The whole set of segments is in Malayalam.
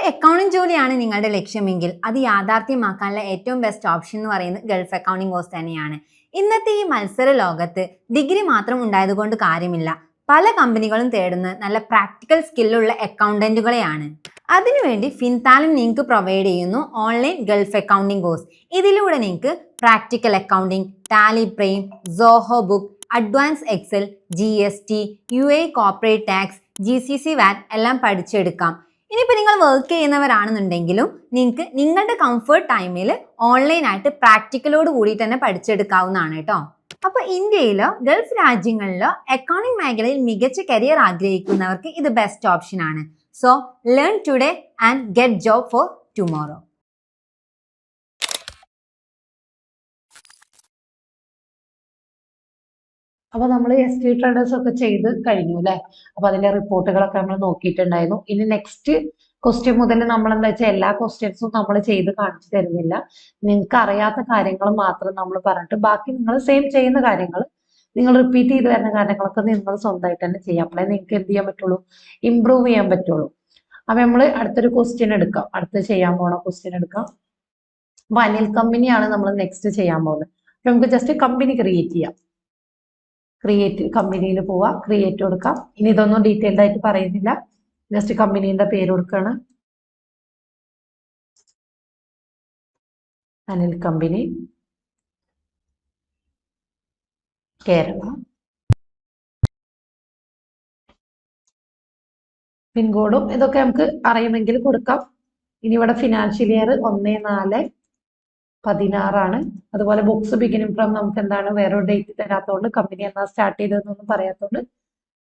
അക്കൗണ്ടിംഗ് ജോലിയാണ് നിങ്ങളുടെ ലക്ഷ്യമെങ്കിൽ അത് യാഥാർത്ഥ്യമാക്കാനുള്ള ഏറ്റവും ബെസ്റ്റ് ഓപ്ഷൻ എന്ന് പറയുന്നത് ഗൾഫ് അക്കൗണ്ടിംഗ് കോഴ്സ് തന്നെയാണ്. ഇന്നത്തെ ഈ മത്സര ലോകത്ത് ഡിഗ്രി മാത്രം ഉണ്ടായതുകൊണ്ട് കാര്യമില്ല. പല കമ്പനികളും തേടുന്ന നല്ല പ്രാക്ടിക്കൽ സ്കില്ലുള്ള അക്കൗണ്ടന്റുകളെയാണ്. അതിനുവേണ്ടി ഫിൻതാലിം നിങ്ങൾക്ക് പ്രൊവൈഡ് ചെയ്യുന്നു ഓൺലൈൻ ഗൾഫ് അക്കൗണ്ടിംഗ് കോഴ്സ്. ഇതിലൂടെ നിങ്ങൾക്ക് practical accounting, Tally Prime, Zoho book, advance Excel, GST, UAE corporate tax, GCC VAT എല്ലാം പഠിച്ചെടുക്കാം. ഇനിയിപ്പോൾ നിങ്ങൾ വർക്ക് ചെയ്യുന്നവരാണെന്നുണ്ടെങ്കിലും നിങ്ങൾക്ക് നിങ്ങളുടെ കംഫർട്ട് ടൈമിൽ ഓൺലൈനായിട്ട് പ്രാക്ടിക്കലോട് കൂടിയിട്ട് തന്നെ പഠിച്ചെടുക്കാവുന്നതാണ് കേട്ടോ. അപ്പോൾ ഇന്ത്യയിലോ ഗൾഫ് രാജ്യങ്ങളിലോ അക്കൗണ്ടിംഗ് മേഖലയിൽ മികച്ച കരിയർ ആഗ്രഹിക്കുന്നവർക്ക് ഇത് ബെസ്റ്റ് ഓപ്ഷൻ ആണ്. So learn today and get job four tomorrow. അപ്പൊ നമ്മൾ ST ട്രേഡേഴ്സ് ഒക്കെ ചെയ്ത് കഴിഞ്ഞു അല്ലെ. അപ്പൊ അതിന്റെ റിപ്പോർട്ടുകളൊക്കെ നമ്മൾ നോക്കിയിട്ടുണ്ടായിരുന്നു. ഇനി നെക്സ്റ്റ് ക്വസ്റ്റ്യൻ മുതൽ നമ്മൾ എന്താ വെച്ചാൽ എല്ലാ ക്വസ്റ്റ്യൻസും നമ്മൾ ചെയ്ത് കാണിച്ചു തരുന്നില്ല. നിങ്ങൾക്ക് അറിയാത്ത കാര്യങ്ങൾ മാത്രം നമ്മൾ പറഞ്ഞിട്ട് ബാക്കി നിങ്ങൾ സെയിം ചെയ്യുന്ന കാര്യങ്ങൾ നിങ്ങൾ റിപ്പീറ്റ് ചെയ്ത് വരുന്ന കാര്യങ്ങളൊക്കെ നിങ്ങൾ സ്വന്തമായിട്ട് തന്നെ ചെയ്യാം. അപ്പോഴേ നിങ്ങൾക്ക് എന്ത് ചെയ്യാൻ പറ്റുള്ളൂ, ഇമ്പ്രൂവ് ചെയ്യാൻ പറ്റുള്ളൂ. അപ്പൊ നമ്മൾ അടുത്തൊരു ക്വസ്റ്റ്യൻ എടുക്കാം. അടുത്ത് ചെയ്യാൻ പോണ ക്വസ്റ്റ്യൻ എടുക്കാം. അപ്പൊ അനിൽ കമ്പനിയാണ് നമ്മൾ നെക്സ്റ്റ് ചെയ്യാൻ പോകുന്നത്. അപ്പൊ നമുക്ക് ജസ്റ്റ് കമ്പനി ക്രിയേറ്റ് ചെയ്യാം. ക്രിയേറ്റ് കമ്പനിയിൽ പോവാ, ക്രിയേറ്റ് കൊടുക്കാം. ഇനി ഇതൊന്നും ഡീറ്റെയിൽഡ് ആയിട്ട് പറയുന്നില്ല, ജസ്റ്റ് കമ്പനീന്റെ പേര് കൊടുക്കാണ്. അനിൽ കമ്പനി കേരള. പിൻകോഡും ഇതൊക്കെ നമുക്ക് അറിയുമെങ്കിൽ കൊടുക്കാം. ഇനി ഇവിടെ ഫിനാൻഷ്യൽ ഇയർ 1/4/16 അതുപോലെ ബുക്സ് ബിഗിനിങ് ഫ്രം നമുക്ക് എന്താണ് വേറൊരു ഡേറ്റ് തരാത്തതുകൊണ്ട് കമ്പനി എന്നാ സ്റ്റാർട്ട് ചെയ്തതെന്നൊന്നും പറയാത്തതുകൊണ്ട്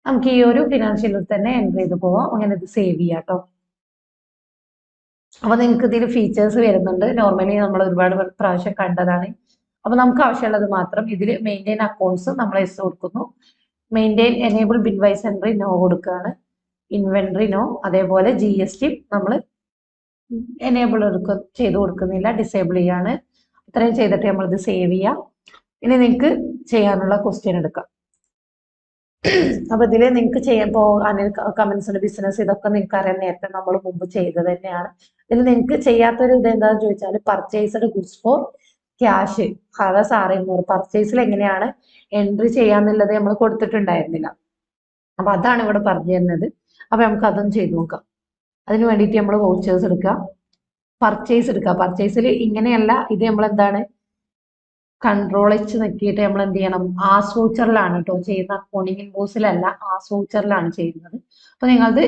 നമുക്ക് ഈ ഒരു ഫിനാൻഷ്യൽ ഇയർ തന്നെ എൻ്റർ ചെയ്ത് പോവാം. അങ്ങനെ ഇത് സേവ് ചെയ്യാം കേട്ടോ. അപ്പൊ നിങ്ങൾക്ക് ഇതിൽ ഫീച്ചേഴ്സ് വരുന്നുണ്ട്. നോർമലി നമ്മൾ ഒരുപാട് പ്രാവശ്യം കണ്ടതാണ്. അപ്പൊ നമുക്ക് ആവശ്യമുള്ളത് മാത്രം ഇതിൽ മെയിൻറ്റെയിൻ അക്കൗണ്ട്സ് നമ്മൾ എസ് കൊടുക്കുന്നു. Maintain enable bill wise entry no കൊടുക്കുകയാണ്. Inventory no. അതേപോലെ GST നമ്മൾ എനേബിൾ ചെയ്ത് കൊടുക്കുന്നില്ല, ഡിസേബിൾ ചെയ്യാണ്. ഇത്രയും ചെയ്തിട്ട് നമ്മളിത് സേവ് ചെയ്യാം. ഇനി നിങ്ങൾക്ക് ചെയ്യാനുള്ള ക്വസ്റ്റ്യൻ എടുക്കാം. അപ്പൊ ഇതിൽ നിങ്ങൾക്ക് ചെയ്യാൻ അനിൽ കമന്റ്സിന്റെ ബിസിനസ് ഇതൊക്കെ നിങ്ങൾക്ക് അറിയാൻ നേരത്തെ നമ്മൾ മുമ്പ് ചെയ്തത് തന്നെയാണ്. ഇതിൽ നിങ്ങൾക്ക് ചെയ്യാത്തൊരു ഇത് എന്താണെന്ന് ചോദിച്ചാൽ പർച്ചേസ്ഡ് ഗുഡ്സ് ഫോർ ക്യാഷ് 600 പർച്ചേസിൽ എങ്ങനെയാണ് എൻട്രി ചെയ്യാന്നുള്ളത് നമ്മൾ കൊടുത്തിട്ടുണ്ടായിരുന്നില്ല. അപ്പൊ അതാണ് ഇവിടെ പറഞ്ഞു തരുന്നത്. അപ്പൊ നമുക്ക് അതും ചെയ്തു നോക്കാം. അതിന് വേണ്ടിയിട്ട് നമ്മൾ വൗച്ചേഴ്സ് എടുക്കുക, പർച്ചേസ് എടുക്കുക. പർച്ചേസിൽ ഇങ്ങനെയല്ല, ഇത് നമ്മൾ എന്താണ് കൺട്രോൾ നോക്കിയിട്ട് നമ്മൾ എന്ത് ചെയ്യണം, ആസ് വൗച്ചറിലാണ് കേട്ടോ ചെയ്യുന്ന. അക്കൗണ്ടിങ് ഇൻവോയ്സിലല്ല, ആസ് വൗച്ചറിലാണ് ചെയ്യുന്നത്. അപ്പൊ നിങ്ങളത്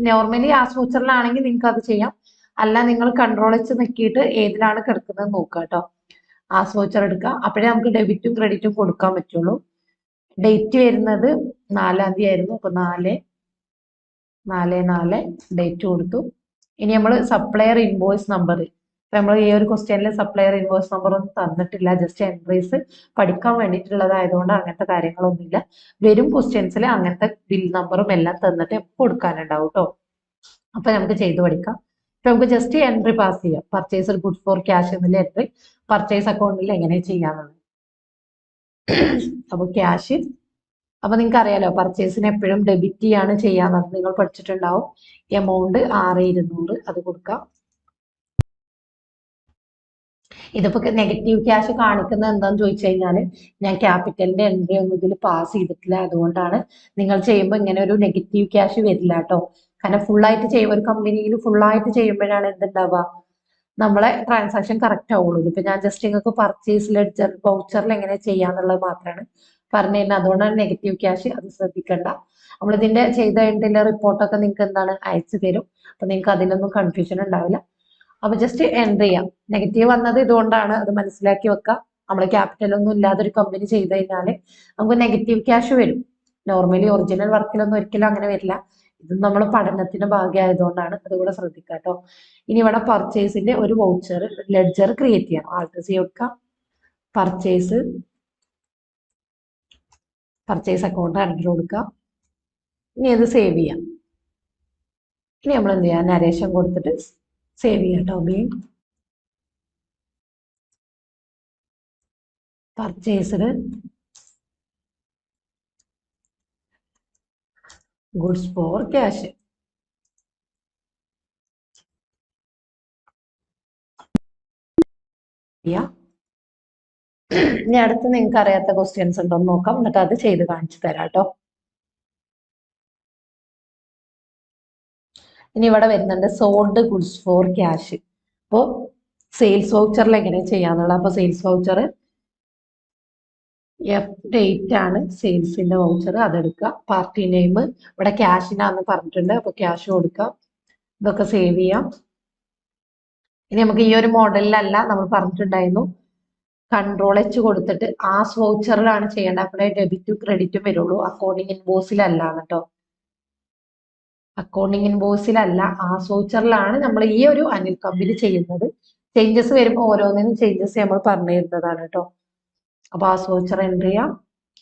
നോർമലി ആസ് വൗച്ചറിലാണെങ്കിൽ നിങ്ങൾക്ക് അത് ചെയ്യാം. അല്ല, നിങ്ങൾ കൺട്രോൾ നോക്കിയിട്ട് ഏതിലാണ് കിടക്കുന്നത് നോക്കുക കേട്ടോ. ആസ് വൗച്ചർ എടുക്കുക. അപ്പോഴേ നമുക്ക് ഡെബിറ്റും ക്രെഡിറ്റും കൊടുക്കാൻ പറ്റുള്ളൂ. ഡേറ്റ് വരുന്നത് 4-ാം തീയതി ആയിരുന്നു. അപ്പൊ 4/4 ഡേറ്റ് കൊടുത്തു. ഇനി നമ്മൾ സപ്ലയർ ഇൻവോയ്സ് നമ്പർ, നമ്മൾ ഈ ഒരു ക്വസ്റ്റ്യനിൽ സപ്ലയർ ഇൻവോയ്സ് നമ്പർ ഒന്നും തന്നിട്ടില്ല, ജസ്റ്റ് എൻട്രീസ് പഠിക്കാൻ വേണ്ടിയിട്ടുള്ളതായതുകൊണ്ട് അങ്ങനത്തെ കാര്യങ്ങളൊന്നുമില്ല. വരും ക്വസ്റ്റ്യൻസിൽ അങ്ങനത്തെ ബിൽ നമ്പറും എല്ലാം തന്നിട്ട് കൊടുക്കാനുണ്ടാവും കേട്ടോ. അപ്പൊ നമുക്ക് ചെയ്ത് പഠിക്കാം. ഇപ്പൊ നമുക്ക് ജസ്റ്റ് എൻട്രി പാസ് ചെയ്യാം. പർച്ചേസ് ഗുഡ് ഫോർ ക്യാഷ് എന്നുള്ള എൻട്രി പർച്ചേസ് അക്കൗണ്ടിൽ എങ്ങനെ ചെയ്യാന്നുള്ളത്. അപ്പൊ ക്യാഷ്, അപ്പൊ നിങ്ങൾക്ക് അറിയാലോ പർച്ചേസിന് എപ്പോഴും ഡെബിറ്റ് ചെയ്യാണ് ചെയ്യാന്നത്, നിങ്ങൾ പഠിച്ചിട്ടുണ്ടാവും. എമൗണ്ട് 6,200 അത് കൊടുക്കാം. ഇതിപ്പോ നെഗറ്റീവ് ക്യാഷ് കാണിക്കുന്നത് എന്താന്ന് ചോദിച്ചു കഴിഞ്ഞാല് ഞാൻ ക്യാപിറ്റലിന്റെ എൻട്രി ഒന്നും ഇതിൽ പാസ് ചെയ്തിട്ടില്ല. അതുകൊണ്ടാണ് നിങ്ങൾ ചെയ്യുമ്പോൾ ഇങ്ങനെ ഒരു നെഗറ്റീവ് ക്യാഷ് വരില്ല കേട്ടോ. കാരണം ഫുള്ളായിട്ട് ചെയ്യുമ്പോൾ ഒരു കമ്പനിയിൽ ഫുള്ളായിട്ട് ചെയ്യുമ്പോഴാണ് എന്തുണ്ടാവുക, നമ്മളെ ട്രാൻസാക്ഷൻ കറക്റ്റ് ആവുള്ളൂ. ഇപ്പൊ ഞാൻ ജസ്റ്റ് നിങ്ങൾക്ക് പർച്ചേസ് ലെഡ്ജർ വൗച്ചറിൽ എങ്ങനെ ചെയ്യാന്നുള്ളത് മാത്രമാണ് പറഞ്ഞു തരുന്നത്. അതുകൊണ്ടാണ് നെഗറ്റീവ് ക്യാഷ്, അത് ശ്രദ്ധിക്കണ്ട. നമ്മളിതിന്റെ ചെയ്ത് കഴിഞ്ഞിട്ടുള്ള റിപ്പോർട്ടൊക്കെ നിങ്ങൾക്ക് എന്താണ് അയച്ചു തരും. അപ്പൊ നിങ്ങൾക്ക് അതിലൊന്നും കൺഫ്യൂഷൻ ഉണ്ടാവില്ല. അപ്പൊ ജസ്റ്റ് എൻട്രി ചെയ്യാം. നെഗറ്റീവ് വന്നത് ഇതുകൊണ്ടാണ്, അത് മനസ്സിലാക്കി വെക്കാം. നമ്മൾ ക്യാപിറ്റൽ ഒന്നും ഇല്ലാതെ ഒരു കമ്പനി ചെയ്ത് കഴിഞ്ഞാല് നമുക്ക് നെഗറ്റീവ് ക്യാഷ് വരും. നോർമലി ഒറിജിനൽ വർക്കിലൊന്നും ഒരിക്കലും അങ്ങനെ വരില്ല. ഇത് നമ്മൾ പഠനത്തിന്റെ ഭാഗമായതുകൊണ്ടാണ്, അതുകൂടെ ശ്രദ്ധിക്കുക കേട്ടോ. ഇനി ഇവിടെ പർച്ചേസിന്റെ ഒരു വൗച്ചർ ലെഡ്ജർ ക്രിയേറ്റ് ചെയ്യാം. ആൾട്ട് സി കൊടുക്കാം. പർച്ചേസ് അക്കൗണ്ട് എൻട്രി കൊടുക്കാം. ഇനി അത് സേവ് ചെയ്യാം. ഇനി നമ്മൾ എന്ത് ചെയ്യാം, നരേഷൻ കൊടുത്തിട്ട് സേവ് ചെയ്യാം കേട്ടോ. Purchased goods for cash. ചെയ്യാം. ഇനി അടുത്ത് നിങ്ങൾക്ക് അറിയാത്ത ക്വസ്റ്റ്യൻസ് ഉണ്ടോ എന്ന് നോക്കാം, എന്നിട്ട് അത് ചെയ്ത് കാണിച്ചു തരാം കേട്ടോ. ഇനി ഇവിടെ വരുന്നുണ്ട് സോൾഡ് ഗുഡ്സ് ഫോർ ക്യാഷ്. അപ്പോൾ സെയിൽസ് വൗച്ചറിൽ എങ്ങനെ ചെയ്യാന്നുള്ളത്. അപ്പോൾ സെയിൽസ് വൗച്ചർ F8 ആണ് സെയിൽസിന്റെ വൗച്ചർ, അതെടുക്കുക. പാർട്ടി നെയിം ഇവിടെ ക്യാഷിനാന്ന് പറഞ്ഞിട്ടുണ്ട്, അപ്പൊ ക്യാഷ് കൊടുക്കാം. ഇതൊക്കെ സേവ് ചെയ്യാം. ഇനി നമുക്ക് ഈ ഒരു മോഡലിലല്ല, നമ്മൾ പറഞ്ഞിട്ടുണ്ടായിരുന്നു Ctrl+H കൊടുത്തിട്ട് ആസ് വൗച്ചറിലാണ് ചെയ്യേണ്ടത്. അപ്പോഴേ ഡെബിറ്റും ക്രെഡിറ്റും വരുള്ളൂ, അക്കൗണ്ടിങ് ഇൻവോയ്സിലല്ല കേട്ടോ. അക്കൗണ്ടിങ് ഇൻവോയ്സിലല്ല, ആസ് വൗച്ചറിലാണ് നമ്മൾ ഈ ഒരു അനിൽ കമ്പനി ചെയ്യുന്നത്. ചേഞ്ചസ് വരുമ്പോൾ ഓരോന്നിനും ചേഞ്ചസ് നമ്മൾ പറഞ്ഞു തരുന്നതാണ് കേട്ടോ. അപ്പൊ ആസ് വൗച്ചർ എൻ്റർ ചെയ്യാം.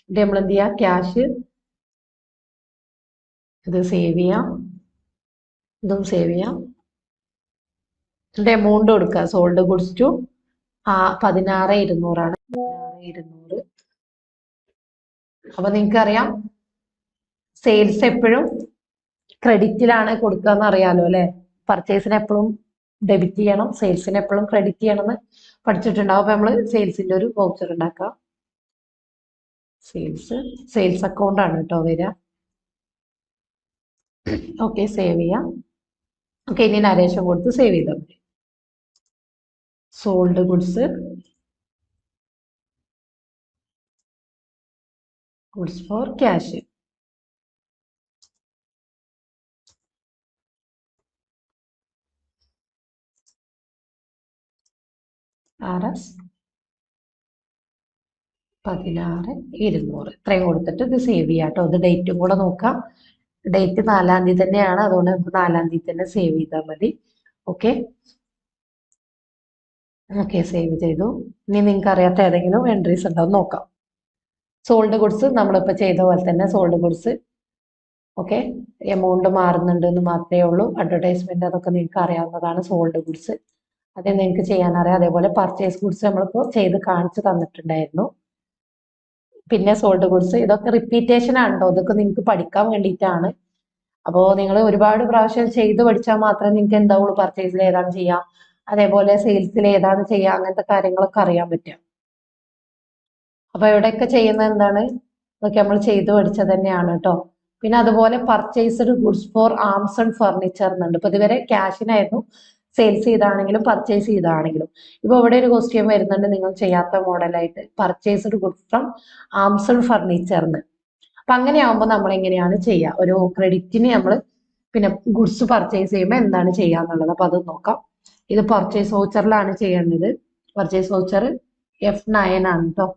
ഇത് നമ്മൾ എന്ത് ചെയ്യാം, ക്യാഷ് ഇത് സേവ് ചെയ്യാം, ഇതും സേവ് ചെയ്യാം. ഇതിന്റെ എമൗണ്ട് കൊടുക്കുക. സോൾഡ് ഗുഡ്സ് ടു 16,200 ആണ്. 16,200. അപ്പൊ നിങ്ങൾക്കറിയാം സെയിൽസ് എപ്പോഴും ക്രെഡിറ്റിലാണ് കൊടുക്കുക എന്ന് അറിയാലോ അല്ലെ. പർച്ചേസിന് എപ്പോഴും ഡെബിറ്റ് ചെയ്യണം, സെയിൽസിന് എപ്പോഴും ക്രെഡിറ്റ് ചെയ്യണം എന്ന് പഠിച്ചിട്ടുണ്ടാവും. അപ്പൊ നമ്മള് സെയിൽസിന്റെ ഒരു വൗച്ചർ ഉണ്ടാക്കാം. സെയിൽസ് അക്കൗണ്ട് ആണ് കേട്ടോ വരിക. ഓക്കെ, സേവ് ചെയ്യാം. ഓക്കെ, ഇനി നരേഷൻ കൊടുത്ത് സേവ് ചെയ്താൽ മതി. Sold goods for cash. RS 16,200 ഇത്രയും കൊടുത്തിട്ട് ഇത് സേവ് ചെയ്യാം കേട്ടോ. ഇത് ഡേറ്റും കൂടെ നോക്കാം. ഡേറ്റ് 4-ാം തീയതി തന്നെയാണ്, അതുകൊണ്ട് നമുക്ക് 4-ാം തീയതി തന്നെ സേവ് ചെയ്താൽ മതി. ഓക്കെ ഓക്കെ, സേവ് ചെയ്തു. ഇനി നിങ്ങൾക്ക് അറിയാത്ത ഏതെങ്കിലും എൻട്രീസ് ഉണ്ടോ എന്ന് നോക്കാം. സോൾഡ് ഗുഡ്സ് നമ്മളിപ്പോൾ ചെയ്ത പോലെ തന്നെ സോൾഡ് ഗുഡ്സ്. ഓക്കെ, എമൗണ്ട് മാറുന്നുണ്ട് എന്ന് മാത്രമേ ഉള്ളൂ. അഡ്വർടൈസ്മെന്റ് അതൊക്കെ നിങ്ങൾക്ക് അറിയാവുന്നതാണ്. സോൾഡ് ഗുഡ്സ് അത് നിങ്ങൾക്ക് ചെയ്യാനറിയാം. അതേപോലെ പർച്ചേസ് ഗുഡ്സ് നമ്മളിപ്പോൾ ചെയ്ത് കാണിച്ചു തന്നിട്ടുണ്ടായിരുന്നു. പിന്നെ സോൾഡ് ഗുഡ്സ് ഇതൊക്കെ റിപ്പീറ്റേഷൻ ആണല്ലോ, ഇതൊക്കെ നിങ്ങൾക്ക് പഠിക്കാൻ വേണ്ടിയിട്ടാണ്. അപ്പോൾ നിങ്ങൾ ഒരുപാട് പ്രാവശ്യം ചെയ്ത് പഠിച്ചാൽ മാത്രമേ നിങ്ങൾക്ക് എന്താവുള്ളൂ, പർച്ചേസിൽ ഏതാണ് ചെയ്യുക, അതേപോലെ സെയിൽസിൽ ഏതാണ് ചെയ്യുക, അങ്ങനത്തെ കാര്യങ്ങളൊക്കെ അറിയാൻ പറ്റുക. അപ്പൊ ഇവിടെയൊക്കെ ചെയ്യുന്നത് എന്താണ്, ഇതൊക്കെ നമ്മൾ ചെയ്ത് പഠിച്ചത് തന്നെയാണ് കേട്ടോ. പിന്നെ അതുപോലെ purchased goods for arms and furniture എന്നുണ്ട്. ഇപ്പൊ ഇതുവരെ ക്യാഷിനായിരുന്നു സെയിൽസ് ചെയ്താണെങ്കിലും പർച്ചേസ് ചെയ്താണെങ്കിലും. ഇപ്പൊ ഇവിടെ ഒരു ക്വസ്റ്റ്യൻ വരുന്നുണ്ട് നിങ്ങൾ ചെയ്യാത്ത മോഡലായിട്ട്, purchased goods from arms and ഫർണിച്ചറിന്. അപ്പൊ അങ്ങനെയാകുമ്പോൾ നമ്മൾ എങ്ങനെയാണ് ചെയ്യുക, ഒരു ക്രെഡിറ്റിന് നമ്മൾ പിന്നെ ഗുഡ്സ് പർച്ചേസ് ചെയ്യുമ്പോൾ എന്താണ് ചെയ്യുക എന്നുള്ളത്. അപ്പൊ അത് നോക്കാം. ഇത് പർച്ചേസ് വൗച്ചറിലാണ് ചെയ്യേണ്ടത്. പർച്ചേസ് വൗച്ചർ F9 ആണ് കേട്ടോ.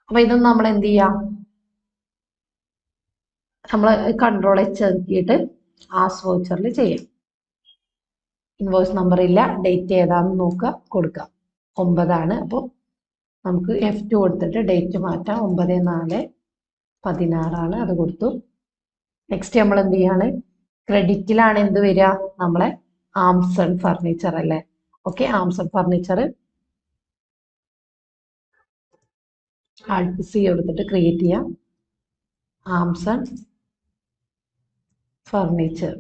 അപ്പൊ ഇത് നമ്മൾ എന്ത് ചെയ്യാം, നമ്മൾ Ctrl+H ആക്കിയിട്ട് ആസ് വൗച്ചറിൽ ചെയ്യാം. ഇൻവോയ്സ് നമ്പർ ഇല്ല, ഡേറ്റ് ഏതാണെന്ന് നോക്കുക, കൊടുക്കാം. 9 ആണ്. അപ്പോൾ നമുക്ക് F2 കൊടുത്തിട്ട് ഡേറ്റ് മാറ്റാം. 9/4/16 ആണ്, അത് കൊടുത്തു. നെക്സ്റ്റ് നമ്മൾ എന്ത് ചെയ്യാണ്, ക്രെഡിറ്റിലാണ് എന്ത് വരിക, നമ്മളെ ആംസ് ആൻഡ് ഫർണിച്ചർ അല്ലേ. Okay, arms and furniture Alt+C കൊടുത്തിട്ട് ക്രിയേറ്റ് ചെയ്യാം. Arms and furniture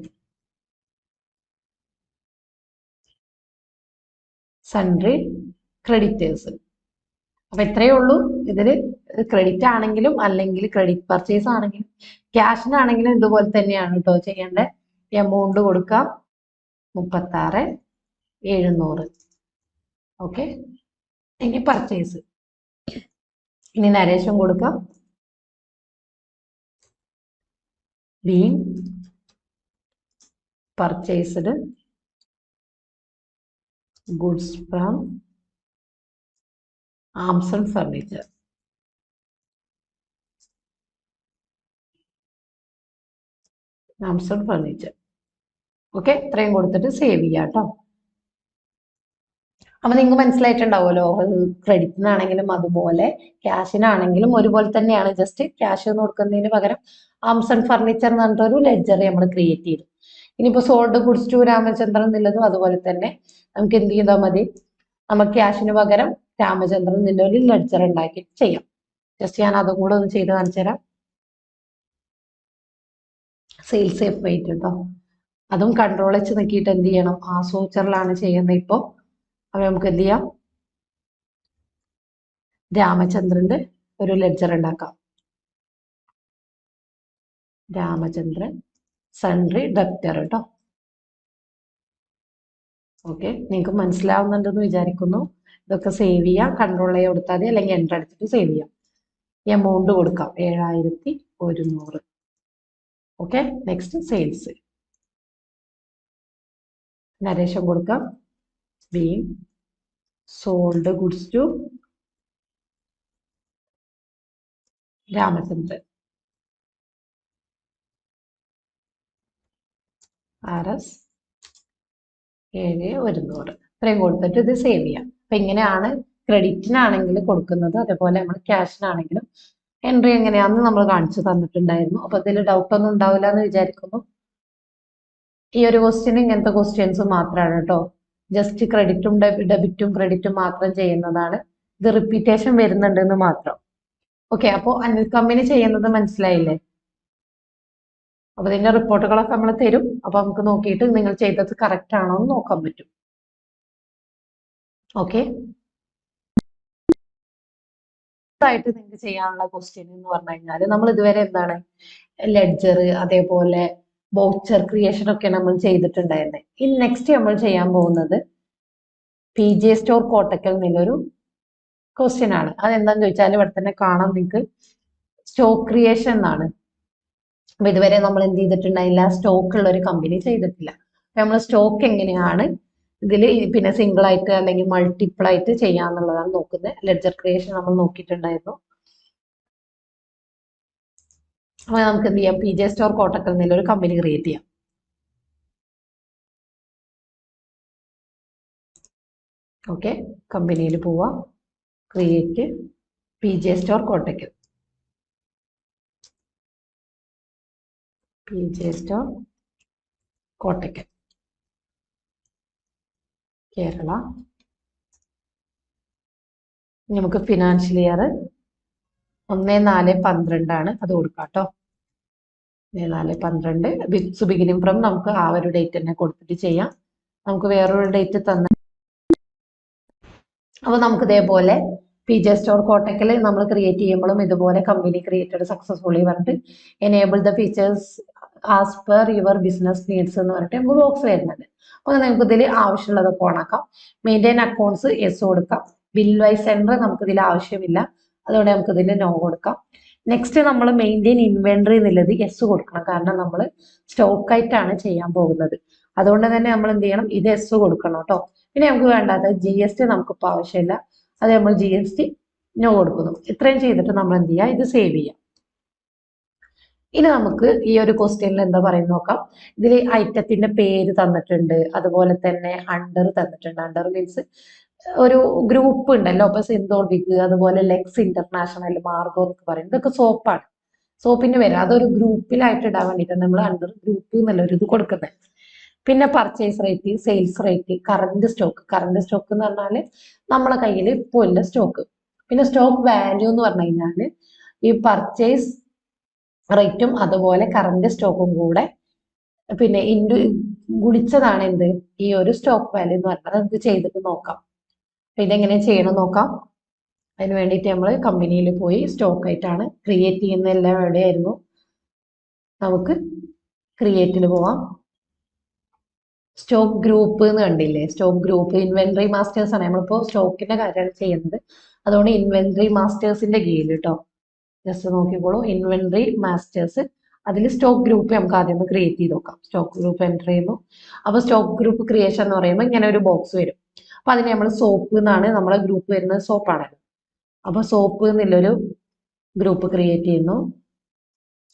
sundry creditors. അപ്പൊ ഇത്രയേ ഉള്ളൂ. ഇതിൽ ക്രെഡിറ്റ് ആണെങ്കിലും അല്ലെങ്കിൽ ക്രെഡിറ്റ് പർച്ചേസ് ആണെങ്കിലും ക്യാഷിനാണെങ്കിലും ഇതുപോലെ തന്നെയാണ് കേട്ടോ ചെയ്യേണ്ടത്. എമൗണ്ട് കൊടുക്കാം 36,700. ഓക്കെ, ഇനി പർച്ചേസ്, ഇനി നരേഷൻ കൊടുക്കാം. Being purchased goods from arms and furniture. Arms and furniture. Okay, ഇത്രയും കൊടുത്തിട്ട് സേവ് ചെയ്യാം കേട്ടോ. അപ്പൊ നിങ്ങൾക്ക് മനസ്സിലായിട്ടുണ്ടാവുമല്ലോ, ക്രെഡിറ്റിനാണെങ്കിലും അതുപോലെ ക്യാഷിനാണെങ്കിലും ഒരുപോലെ തന്നെയാണ്. ജസ്റ്റ് ക്യാഷ് എന്ന് കൊടുക്കുന്നതിന് പകരം ആംസ് ആൻഡ് ഫർണിച്ചർ എന്ന് പറഞ്ഞിട്ടൊരു ലെഡ്ജർ നമ്മൾ ക്രിയേറ്റ് ചെയ്തു. ഇനിയിപ്പോ സോൾഡ് ഗുഡ്സ് ടു രാമചന്ദ്രൻ എന്നുള്ളതും അതുപോലെ തന്നെ നമുക്ക് എന്ത് ചെയ്താൽ മതി, നമുക്ക് ക്യാഷിന് പകരം രാമചന്ദ്രൻ എന്നുള്ളൊരു ലെഡ്ജർ ഉണ്ടാക്കി ചെയ്യാം. ജസ്റ്റ് ഞാൻ അതും കൂടെ ഒന്ന് ചെയ്ത് കാണിച്ചു തരാം. സെയിൽസ് F8 കേട്ടോ. അതും Ctrl+H നോക്കിയിട്ട് എന്ത് ചെയ്യണം, ആ വൗച്ചറിലാണ് ചെയ്യുന്നത്. ഇപ്പോൾ അപ്പൊ നമുക്ക് എന്ത് ചെയ്യാം, രാമചന്ദ്രന്റെ ഒരു ലെഡ്ജർ ഉണ്ടാക്കാം. രാമചന്ദ്രൻ സൺട്രി ഡെപ്റ്റർ കേട്ടോ. ഓക്കെ, നിങ്ങൾക്ക് മനസ്സിലാവുന്നുണ്ടെന്ന് വിചാരിക്കുന്നു. ഇതൊക്കെ സേവ് ചെയ്യാം, കൺട്രോൾ ചെയ്യാൻ കൊടുത്താൽ മതി, അല്ലെങ്കിൽ എൻ്റർ അടിച്ചിട്ട് സേവ് ചെയ്യാം. ഈ എമൗണ്ട് കൊടുക്കാം 7100. Okay, next sales. നരേഷൻ കൊടുക്കാം. Being sold goods to Ramachandran. RS 7100. ഇത്രയും കൊടുത്തിട്ട് ഇത് സേവ് ചെയ്യാം. അപ്പൊ ഇങ്ങനെയാണ് ക്രെഡിറ്റിനാണെങ്കിൽ കൊടുക്കുന്നത്. അതേപോലെ നമ്മൾ ക്യാഷിനാണെങ്കിലും എൻട്രി എങ്ങനെയാണെന്ന് നമ്മൾ കാണിച്ചു തന്നിട്ടുണ്ടായിരുന്നു. അപ്പൊ ഇതിൽ ഡൗട്ട് ഒന്നും ഉണ്ടാവില്ല എന്ന് വിചാരിക്കുന്നു. ഈ ഒരു ക്വസ്റ്റ്യൻ ഇങ്ങനത്തെ ക്വസ്റ്റ്യൻസ് മാത്രമാണ് കേട്ടോ. ജസ്റ്റ് ക്രെഡിറ്റും ഡെബിറ്റും ക്രെഡിറ്റും മാത്രം ചെയ്യുന്നതാണ്. ഇത് റിപ്പീറ്റേഷൻ വരുന്നുണ്ടെന്ന് മാത്രം. ഓക്കെ, അപ്പോൾ അനിൽ കമ്പനി ചെയ്യുന്നത് മനസ്സിലായില്ലേ? അപ്പൊ ഇതിന്റെ റിപ്പോർട്ടുകളൊക്കെ നമ്മൾ തരും. അപ്പൊ നമുക്ക് നോക്കിയിട്ട് നിങ്ങൾ ചെയ്തത് കറക്റ്റ് ആണോ എന്ന് നോക്കാൻ പറ്റും. ഓക്കെ, ആയിട്ട് നിങ്ങൾക്ക് ചെയ്യാനുള്ള ക്വസ്റ്റ്യൻ എന്ന് പറഞ്ഞു കഴിഞ്ഞാൽ, നമ്മൾ ഇതുവരെ എന്താണ് ലെഡ്ജർ അതേപോലെ വൗച്ചർ ക്രിയേഷൻ ഒക്കെ നമ്മൾ ചെയ്തിട്ടുണ്ടായിരുന്നത്. ഇനി നെക്സ്റ്റ് നമ്മൾ ചെയ്യാൻ പോകുന്നത് PJ സ്റ്റോർ കോട്ടക്കൽ എന്നുള്ളൊരു ക്വസ്റ്റ്യൻ ആണ്. അതെന്താന്ന് ചോദിച്ചാൽ ഇവിടെ തന്നെ കാണാം നിങ്ങൾക്ക്. സ്റ്റോക്ക് ക്രിയേഷൻ എന്നാണ്. അപ്പൊ ഇതുവരെ നമ്മൾ എന്ത് ചെയ്തിട്ടുണ്ടായില്ല, സ്റ്റോക്ക് ഉള്ള ഒരു കമ്പനി ചെയ്തിട്ടില്ല. നമ്മൾ സ്റ്റോക്ക് എങ്ങനെയാണ് ഇതിൽ പിന്നെ സിംഗിൾ ആയിട്ട് അല്ലെങ്കിൽ മൾട്ടിപ്പിൾ ആയിട്ട് ചെയ്യാന്നുള്ളതാണ് നോക്കുന്നത്. ലെഡ്ജർ ക്രിയേഷൻ നമ്മൾ നോക്കിയിട്ടുണ്ടായിരുന്നു. അപ്പൊ നമുക്ക് എന്ത് ചെയ്യാം, PJ സ്റ്റോർ കോട്ടക്കൽ എന്നുള്ള ഒരു കമ്പനി ക്രിയേറ്റ് ചെയ്യാം. ഓക്കെ, കമ്പനിയിൽ പോവാം, create PJ store Kottakkal. PJ store Kottakkal Kerala. നമുക്ക് ഫിനാൻഷ്യൽ ഇയർ 14/12 അത് കൊടുക്കാം കേട്ടോ. 14/12 വിത്ത് ബിഗിനിങ് ഫ്രം നമുക്ക് ആ ഒരു ഡേറ്റ് തന്നെ കൊടുത്തിട്ട് ചെയ്യാം. നമുക്ക് വേറൊരു ഡേറ്റ് തന്ന. അപ്പൊ നമുക്ക് ഇതേപോലെ PJ സ്റ്റോർ കോട്ടക്കൽ നമ്മൾ ക്രിയേറ്റ് ചെയ്യുമ്പോഴും ഇതുപോലെ കമ്പനി ക്രിയേറ്റഡ് സക്സസ്ഫുള്ളി പറഞ്ഞിട്ട് enable the features as per your business needs എന്ന് പറഞ്ഞിട്ട് നമുക്ക് ബോക്സ് വരുന്നുണ്ട്. അപ്പൊ നമുക്ക് ഇതിൽ ആവശ്യമുള്ളതൊക്കെ ഓണാക്കാം. മെയിൻറ്റെയിൻ അക്കൗണ്ട്സ് യെസ് കൊടുക്കാം. ബിൽ വൈസ് സെൻറ്റർ നമുക്ക് ഇതിൽ ആവശ്യമില്ല, അതുകൊണ്ട് നമുക്ക് ഇതിൽ നോ കൊടുക്കാം. നെക്സ്റ്റ് നമ്മൾ മെയിൻറ്റെയിൻ ഇൻവെന്ററി എന്നുള്ളത് യെസ് കൊടുക്കണം. കാരണം നമ്മൾ സ്റ്റോക്ക് ആയിട്ടാണ് ചെയ്യാൻ പോകുന്നത്. അതുകൊണ്ട് തന്നെ നമ്മൾ എന്ത് ചെയ്യണം, ഇത് യെസ് കൊടുക്കണം കേട്ടോ. പിന്നെ നമുക്ക് വേണ്ടാത്ത GST നമുക്കിപ്പോൾ ആവശ്യമില്ല, അത് നമ്മൾ GST നോ കൊടുക്കുന്നു. ഇത്രയും ചെയ്തിട്ട് നമ്മൾ എന്ത് ചെയ്യുക, ഇത് സേവ് ചെയ്യാം. ഇനി നമുക്ക് ഈ ഒരു ക്വസ്റ്റ്യനിൽ എന്താ പറയുന്നത് നോക്കാം. ഇതിൽ ഐറ്റത്തിന്റെ പേര് തന്നിട്ടുണ്ട്, അതുപോലെ തന്നെ അണ്ടർ തന്നിട്ടുണ്ട്. അണ്ടർ മീൻസ് ഒരു ഗ്രൂപ്പ് ഉണ്ടല്ലോ. അപ്പൊ സിന്തോൾ ബിഗ്, അതുപോലെ ലെക്സ് ഇന്റർനാഷണൽ, മാർഗോ എന്നൊക്കെ പറയും. ഇതൊക്കെ സോപ്പാണ്, സോപ്പിന്റെ പേര്. അതൊരു ഗ്രൂപ്പിലായിട്ട് ഇടാൻ വേണ്ടിയിട്ടാണ് നമ്മൾ അണ്ടർ ഗ്രൂപ്പ് എന്നുള്ള ഒരു ഇത് കൊടുക്കുന്നത്. പിന്നെ purchase rate, sales rate, current stock. Current stock എന്ന് പറഞ്ഞാൽ നമ്മളെ കയ്യിൽ ഇപ്പോൾ ഉള്ള സ്റ്റോക്ക്. പിന്നെ സ്റ്റോക്ക് വാല്യൂ എന്ന് പറഞ്ഞു കഴിഞ്ഞാൽ ഈ പർച്ചേസ് റേറ്റും അതുപോലെ കറന്റ് സ്റ്റോക്കും കൂടെ പിന്നെ ഗുണിച്ചതാണ് എന്ത്, ഈ ഒരു സ്റ്റോക്ക് വാല്യൂ എന്ന് പറഞ്ഞാൽ. നമുക്ക് ചെയ്തിട്ട് നോക്കാം. അപ്പൊ ഇതെങ്ങനെ ചെയ്യണം നോക്കാം. അതിന് വേണ്ടിയിട്ട് നമ്മൾ കമ്പനിയിൽ പോയി സ്റ്റോക്ക് ആയിട്ടാണ് ക്രിയേറ്റ് ചെയ്യുന്ന. എല്ലാം എവിടെയായിരുന്നു, നമുക്ക് ക്രിയേറ്റിൽ പോവാം. സ്റ്റോക്ക് ഗ്രൂപ്പ് എന്ന് കണ്ടില്ലേ, സ്റ്റോക്ക് ഗ്രൂപ്പ് ഇൻവെന്ററി മാസ്റ്റേഴ്സ് ആണ്. നമ്മളിപ്പോ സ്റ്റോക്കിന്റെ കാര്യമാണ് ചെയ്യുന്നത്, അതുകൊണ്ട് ഇൻവെന്ററി മാസ്റ്റേഴ്സിന്റെ കീഴിൽ കേട്ടോ. ജസ്റ്റ് നോക്കിക്കോളൂ, ഇൻവെന്ററി മാസ്റ്റേഴ്സ്. അതിൽ സ്റ്റോക്ക് ഗ്രൂപ്പ് നമുക്ക് ആദ്യം ഒന്ന് ക്രിയേറ്റ് ചെയ്ത് നോക്കാം. സ്റ്റോക്ക് ഗ്രൂപ്പ് എൻ്റർ ചെയ്യുന്നു. അപ്പൊ സ്റ്റോക്ക് ഗ്രൂപ്പ് ക്രിയേഷൻ എന്ന് പറയുമ്പോൾ ഇങ്ങനെ ഒരു ബോക്സ് വരും. അപ്പൊ അതിന് നമ്മൾ സോപ്പ് എന്നാണ് നമ്മളെ ഗ്രൂപ്പ് വരുന്നത്, സോപ്പാണല്ലോ. അപ്പൊ സോപ്പ് എന്നുള്ളൊരു ഗ്രൂപ്പ് ക്രിയേറ്റ് ചെയ്യുന്നു,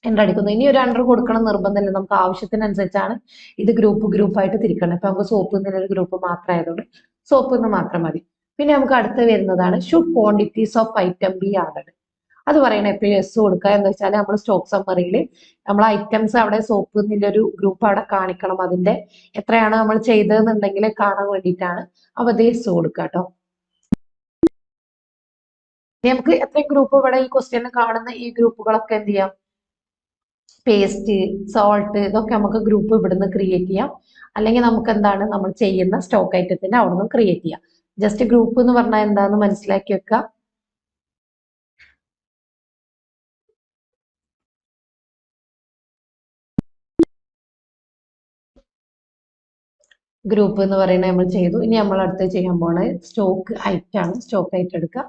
എൻ്റർ അടിക്കുന്നു. ഇനി ഒരു അണ്ടർ കൊടുക്കണം നിർബന്ധമില്ല, നമുക്ക് ആവശ്യത്തിനനുസരിച്ചാണ് ഇത് ഗ്രൂപ്പായിട്ട് തിരിക്കണം. ഇപ്പൊ നമുക്ക് സോപ്പ് എന്നുള്ളൊരു ഗ്രൂപ്പ് മാത്രമായതുകൊണ്ട് സോപ്പ് എന്ന് മാത്രം മതി. പിന്നെ നമുക്ക് അടുത്ത് വരുന്നതാണ് should quantities of item B added. അത് പറയണ എപ്പോഴും എസ് കൊടുക്കുക. എന്ന് വെച്ചാൽ നമ്മൾ സ്റ്റോക്ക് സമ്മറിയിൽ നമ്മൾ ഐറ്റംസ് അവിടെ സോപ്പ് എന്നുള്ളൊരു ഗ്രൂപ്പ് അവിടെ കാണിക്കണം. അതിന്റെ എത്രയാണ് നമ്മൾ ചെയ്തതെന്നുണ്ടെങ്കിൽ കാണാൻ വേണ്ടിയിട്ടാണ്. അപ്പൊ അത് എസ് കൊടുക്കുക കേട്ടോ. നമുക്ക് എത്രയും ഗ്രൂപ്പ് ഇവിടെ ഈ ക്വസ്റ്റ്യനിൽ കാണുന്ന ഈ ഗ്രൂപ്പുകളൊക്കെ എന്ത് ചെയ്യാം, പേസ്റ്റ്, സോൾട്ട്, ഇതൊക്കെ നമുക്ക് ഗ്രൂപ്പ് ഇവിടുന്ന് ക്രിയേറ്റ് ചെയ്യാം. അല്ലെങ്കിൽ നമുക്ക് എന്താണ് നമ്മൾ ചെയ്യുന്ന സ്റ്റോക്ക് ഐറ്റത്തിന്റെ അവിടെ നിന്ന് ക്രിയേറ്റ് ചെയ്യാം. ജസ്റ്റ് ഗ്രൂപ്പ് എന്ന് പറഞ്ഞാൽ എന്താന്ന് മനസ്സിലാക്കി വെക്കുക. ഗ്രൂപ്പ് എന്ന് പറയുന്നത് നമ്മൾ ചെയ്തു. ഇനി നമ്മൾ അടുത്ത് ചെയ്യാൻ പോണത് സ്റ്റോക്ക് ഐറ്റം ആണ്. സ്റ്റോക്ക് ഐറ്റം എടുക്കുക.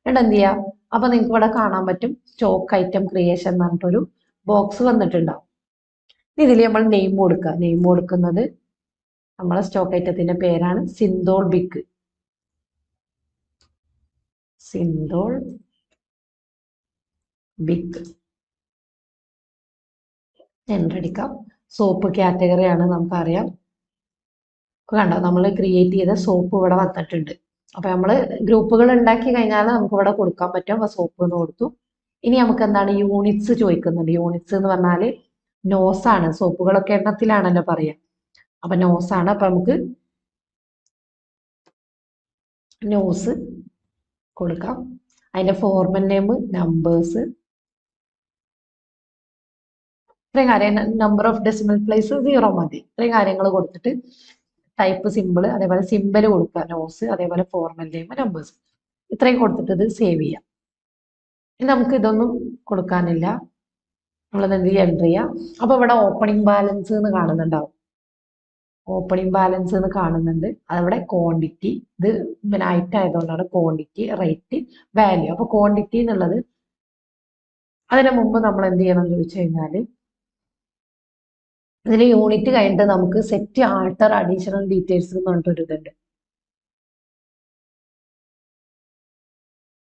എന്നിട്ട് എന്ത് ചെയ്യാം, അപ്പൊ നിങ്ങൾക്ക് ഇവിടെ കാണാൻ പറ്റും സ്റ്റോക്ക് ഐറ്റം ക്രിയേഷൻ എന്ന് പറഞ്ഞിട്ടൊരു ബോക്സ് വന്നിട്ടുണ്ടാവും. ഇതിൽ നമ്മൾ നെയിം കൊടുക്കുക. നെയിം കൊടുക്കുന്നത് നമ്മളെ സ്റ്റോക്ക് ഐറ്റത്തിന്റെ പേരാണ് Cinthol big. Cinthol big enter അടിക്കാം. സോപ്പ് കാറ്റഗറി ആണ് നമുക്കറിയാം. കണ്ടോ, നമ്മൾ ക്രിയേറ്റ് ചെയ്ത സോപ്പ് ഇവിടെ വന്നിട്ടുണ്ട്. അപ്പൊ നമ്മൾ ഗ്രൂപ്പുകൾ ഉണ്ടാക്കി കഴിഞ്ഞാൽ നമുക്ക് ഇവിടെ കൊടുക്കാൻ പറ്റും. അപ്പൊ സോപ്പ് എന്ന് കൊടുത്തു. ഇനി നമുക്ക് എന്താണ് യൂണിറ്റ്സ് ചോദിക്കുന്നുണ്ട്. യൂണിറ്റ്സ് എന്ന് പറഞ്ഞാല് നോസ് ആണ്. സോപ്പുകളൊക്കെ എണ്ണത്തിലാണല്ലോ പറയാ. അപ്പൊ നോസ് ആണ്. അപ്പൊ നമുക്ക് നോസ് കൊടുക്കാം. അതിന്റെ ഫോർമൽ നെയിം, നമ്പേഴ്സ്, ഇത്രയും കാര്യം. നമ്പർ ഓഫ് ഡെസിമൽ പ്ലേസ് 0 മതി. ഇത്രയും കാര്യങ്ങൾ കൊടുത്തിട്ട് ടൈപ്പ് സിമ്പിൾ, അതേപോലെ സിമ്പിൾ കൊടുക്കുക, നോസ്, അതേപോലെ ഫോർമൽ നെയിം, നമ്പേഴ്സ്, ഇത്രയും കൊടുത്തിട്ട് ഇത് സേവ് ചെയ്യാം. ഇനി നമുക്ക് ഇതൊന്നും കൊടുക്കാനില്ല. നമ്മളത് എന്ത് ചെയ്യുക, എൻ്റർ ചെയ്യാം. അപ്പൊ ഇവിടെ ഓപ്പണിംഗ് ബാലൻസ് എന്ന് കാണുന്നുണ്ടാവും. ഓപ്പണിംഗ് ബാലൻസ് എന്ന് കാണുന്നുണ്ട്. അതവിടെ ക്വാണ്ടിറ്റി, ഇത് പിന്നെ ഐറ്റം ആയതുകൊണ്ടാണ് ക്വാണ്ടിറ്റി, റേറ്റ്, വാല്യൂ. അപ്പൊ ക്വാണ്ടിറ്റി എന്നുള്ളത് അതിന് മുമ്പ് നമ്മൾ എന്ത് ചെയ്യണം എന്ന് ചോദിച്ചു കഴിഞ്ഞാൽ ഇതിൽ യൂണിറ്റ് കഴിഞ്ഞിട്ട് നമുക്ക് സെറ്റ് ആൾട്ടർ അഡീഷണൽ ഡീറ്റെയിൽസ് എന്ന് പറഞ്ഞിട്ടൊരു ഇതുണ്ട്.